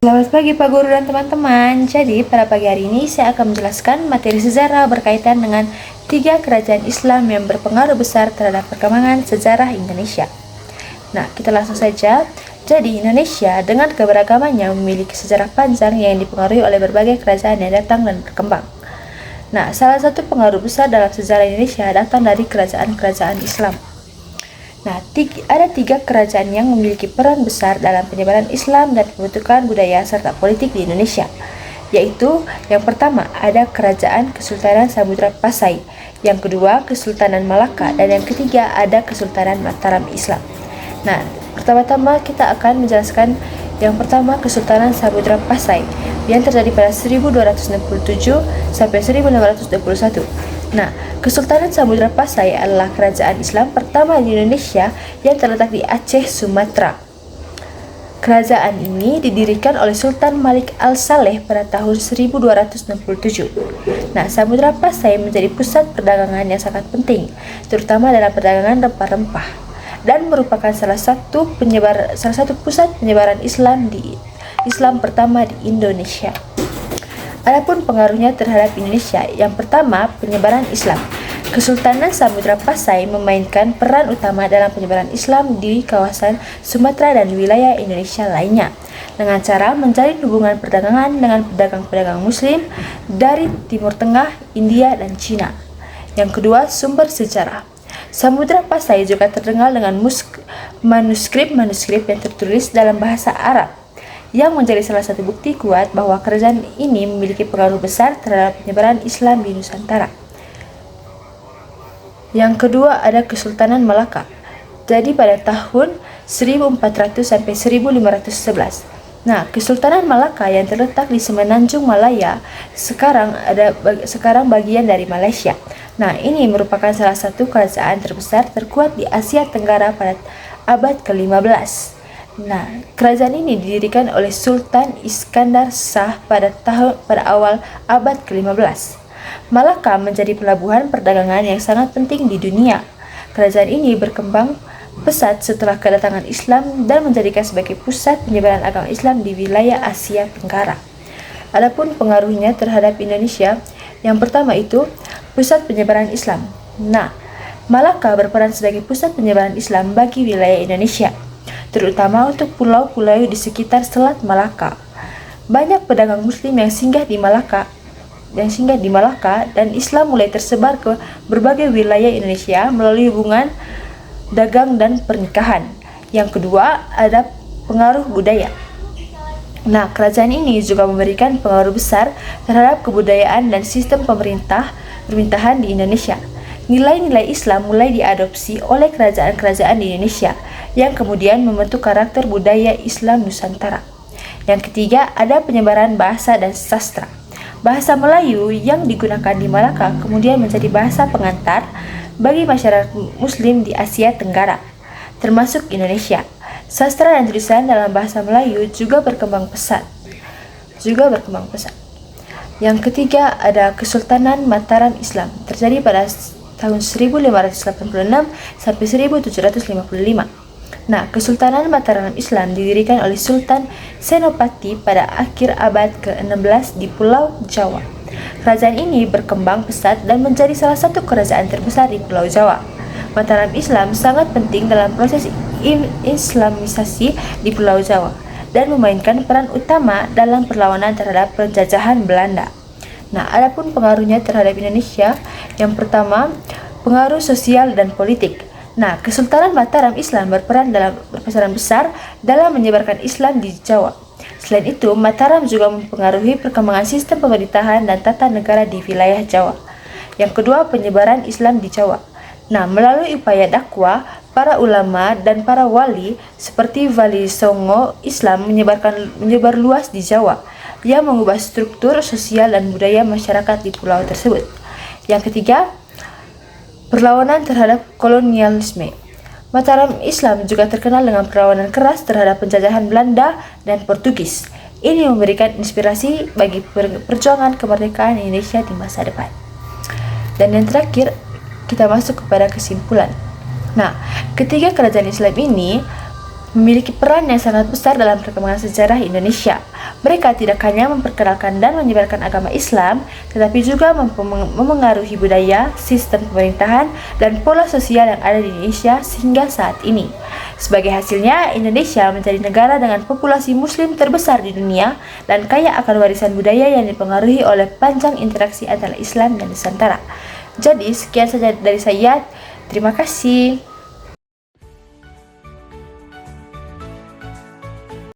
Selamat pagi Pak Guru dan teman-teman. Jadi pada pagi hari ini saya akan menjelaskan materi sejarah berkaitan dengan 3 kerajaan Islam yang berpengaruh besar terhadap perkembangan sejarah Indonesia. Nah, kita langsung saja. Jadi Indonesia dengan keberagamannya memiliki sejarah panjang yang dipengaruhi oleh berbagai kerajaan yang datang dan berkembang. Nah, salah satu pengaruh besar dalam sejarah Indonesia datang dari kerajaan-kerajaan Islam. Nah, ada 3 kerajaan yang memiliki peran besar dalam penyebaran Islam dan pembentukan budaya serta politik di Indonesia, yaitu yang pertama ada Kerajaan Kesultanan Samudra Pasai, yang kedua Kesultanan Malaka, dan yang ketiga ada Kesultanan Mataram Islam. Nah, pertama-tama kita akan menjelaskan yang pertama Kesultanan Samudra Pasai yang terjadi pada 1267 sampai 1521. Nah, Kesultanan Samudra Pasai adalah kerajaan Islam pertama di Indonesia yang terletak di Aceh, Sumatera. Kerajaan ini didirikan oleh Sultan Malik Al-Saleh pada tahun 1267. Nah, Samudra Pasai menjadi pusat perdagangan yang sangat penting, terutama dalam perdagangan rempah-rempah, dan merupakan salah satu pusat penyebaran Islam pertama di Indonesia. Adapun pengaruhnya terhadap Indonesia, yang pertama penyebaran Islam. Kesultanan Samudra Pasai memainkan peran utama dalam penyebaran Islam di kawasan Sumatera dan wilayah Indonesia lainnya dengan cara menjalin hubungan perdagangan dengan pedagang-pedagang Muslim dari Timur Tengah, India, dan Cina. Yang kedua, sumber sejarah. Samudra Pasai juga terkenal dengan manuskrip-manuskrip yang tertulis dalam bahasa Arab, yang menjadi salah satu bukti kuat bahwa kerajaan ini memiliki pengaruh besar terhadap penyebaran Islam di Nusantara. Yang kedua ada Kesultanan Malaka. Jadi pada tahun 1400 sampai 1511. Nah, Kesultanan Malaka yang terletak di Semenanjung Malaya sekarang bagian dari Malaysia. Nah, ini merupakan salah satu kerajaan terbesar terkuat di Asia Tenggara pada abad ke-15. Nah, kerajaan ini didirikan oleh Sultan Iskandar Shah pada awal abad ke-15. Malaka menjadi pelabuhan perdagangan yang sangat penting di dunia. Kerajaan ini berkembang pesat setelah kedatangan Islam dan menjadikan sebagai pusat penyebaran agama Islam di wilayah Asia Tenggara. Adapun pengaruhnya terhadap Indonesia, yang pertama itu pusat penyebaran Islam. Nah, Malaka berperan sebagai pusat penyebaran Islam bagi wilayah Indonesia, terutama untuk pulau-pulau di sekitar Selat Malaka. Banyak pedagang Muslim yang singgah di Malaka dan Islam mulai tersebar ke berbagai wilayah Indonesia melalui hubungan dagang dan pernikahan. Yang kedua ada pengaruh budaya. Nah, kerajaan ini juga memberikan pengaruh besar terhadap kebudayaan dan sistem pemerintahan di Indonesia. Nilai-nilai Islam mulai diadopsi oleh kerajaan-kerajaan di Indonesia yang kemudian membentuk karakter budaya Islam Nusantara. Yang ketiga, ada penyebaran bahasa dan sastra. Bahasa Melayu yang digunakan di Malaka kemudian menjadi bahasa pengantar bagi masyarakat Muslim di Asia Tenggara, termasuk Indonesia. Sastra dan tulisan dalam bahasa Melayu juga berkembang pesat. Yang ketiga, ada Kesultanan Mataram Islam, terjadi pada tahun 1586 sampai 1755. Nah, Kesultanan Mataram Islam didirikan oleh Sultan Senopati pada akhir abad ke-16 di Pulau Jawa. Kerajaan ini berkembang pesat dan menjadi salah satu kerajaan terbesar di Pulau Jawa. Mataram Islam sangat penting dalam proses Islamisasi di Pulau Jawa dan memainkan peran utama dalam perlawanan terhadap penjajahan Belanda. Nah, adapun pengaruhnya terhadap Indonesia, yang pertama, pengaruh sosial dan politik. Nah, Kesultanan Mataram Islam berperan besar dalam menyebarkan Islam di Jawa. Selain itu, Mataram juga mempengaruhi perkembangan sistem pemerintahan dan tata negara di wilayah Jawa. Yang kedua, penyebaran Islam di Jawa. Nah, melalui upaya dakwah, para ulama dan para wali seperti Wali Songo, Islam menyebar luas di Jawa, yang mengubah struktur sosial dan budaya masyarakat di pulau tersebut. Yang ketiga, perlawanan terhadap kolonialisme. Mataram Islam juga terkenal dengan perlawanan keras terhadap penjajahan Belanda dan Portugis. Ini memberikan inspirasi bagi perjuangan kemerdekaan Indonesia di masa depan. Dan yang terakhir, kita masuk kepada kesimpulan. Nah, ketiga kerajaan Islam ini memiliki peran yang sangat besar dalam perkembangan sejarah Indonesia. Mereka tidak hanya memperkenalkan dan menyebarkan agama Islam, tetapi juga memengaruhi budaya, sistem pemerintahan, dan pola sosial yang ada di Indonesia sehingga saat ini. Sebagai hasilnya, Indonesia menjadi negara dengan populasi muslim terbesar di dunia dan kaya akan warisan budaya yang dipengaruhi oleh panjang interaksi antara Islam dan Nusantara. Jadi, sekian saja dari saya. Terima kasih.